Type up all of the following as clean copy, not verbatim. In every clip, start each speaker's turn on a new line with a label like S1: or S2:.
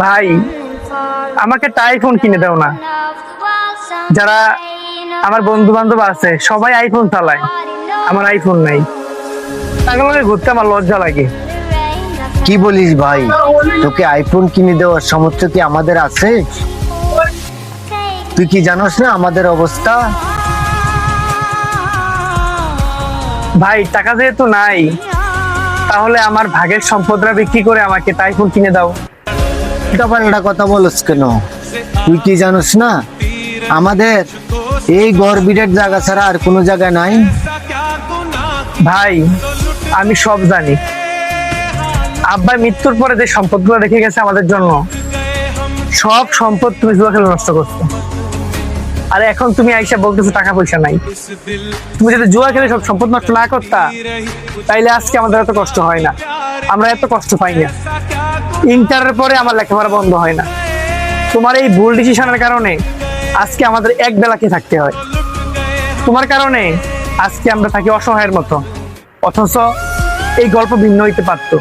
S1: ভাই, আমাকে একটা আইফোন কিনে দাও না। যারা আমার বন্ধু বান্ধব আছে সবাই আইফোন চালায়, আমার আইফোন নাই। তাদের লগে ঘুরতে আমার লজ্জা লাগে।
S2: কি বলিস ভাই, তোকে আইফোন কিনে দেওয়ার সামর্থ্য কি আমাদের আছে? তুই কি জানোস না আমাদের অবস্থা?
S1: ভাই, টাকা যেহেতু নাই, তাহলে আমার ভাগের সম্পদরা বিক্রি করে আমাকে একটা আইফোন কিনে দাও।
S2: এটা পাল্টা কথা বলস কেন? তুই কি জানোস না আমাদের এই গর্বিরের জায়গা ছাড়া আর কোনো জায়গা নাই?
S1: ভাই, আমি সব জানি। আব্বা মৃত্যুর পরে যে সম্পদগুলো রেখে গেছে আমাদের জন্য, সব সম্পদ তুমি জুয়া খেলে নষ্ট করছো। আর এখন তুমি আইসা বলতেছো টাকা পয়সা নাই। তুমি যদি জুয়া খেলে সব সম্পদ নষ্ট না করতা, তাইলে আজকে আমাদের এত কষ্ট হয় না, আমরা এত কষ্ট পাই না। ইন্টারের পরে আমার লেখাপড়া বন্ধ হয় না। তোমার এই ভুল ডিসিশনের কারণে আজকে আমাদের এক বেলা খেয়ে থাকতে হয়। তোমার কারণে আজকে আমরা থাকি অসহায়ের মতো, অথচ এই গল্প ভিন্ন হইতে পারতো।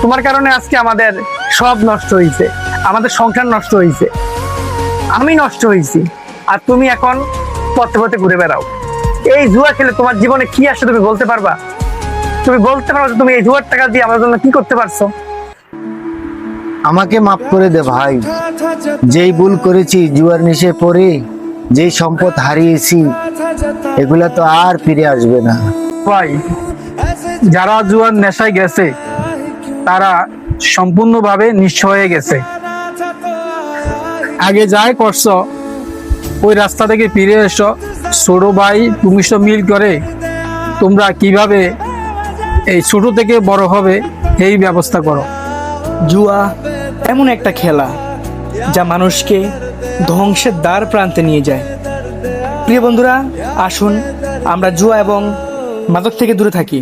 S1: তোমার কারণে আজকে আমাদের সব নষ্ট হয়েছে, আমাদের সংসার নষ্ট হয়েছে, আমি নষ্ট হয়েছি। আর তুমি এখন পথে পথে ঘুরে বেড়াও। এই জুয়া খেলে তোমার জীবনে কি আসে তুমি বলতে পারবা? তুমি বলতে পারো যে তুমি এই জুয়ার টাকা দিয়ে আমার জন্য কি করতে পারছো?
S2: আমাকে মাফ করে দে ভাই। যেই ভুল করেছি, জুয়ার নেশে পড়ে যেই সম্পদ হারিয়েছি, এগুলা তো আর ফিরে আসবে না।
S1: ভাই, যারা জুয়ার নেশায় গেছে তারা সম্পূর্ণভাবে নিঃস্ব হয়ে গেছে। আগে যাই করছো ওই রাস্তা থেকে ফিরে এসো। ছোট ভাই তুমি সব মিল করে তোমরা কিভাবে এই ছোট থেকে বড় হবে এই ব্যবস্থা করো।
S3: জুয়া এমন একটা খেলা যা মানুষকে ধ্বংসের দ্বার প্রান্তে নিয়ে যায়। প্রিয় বন্ধুরা, আসুন আমরা জুয়া এবং মাদক থেকে দূরে থাকি।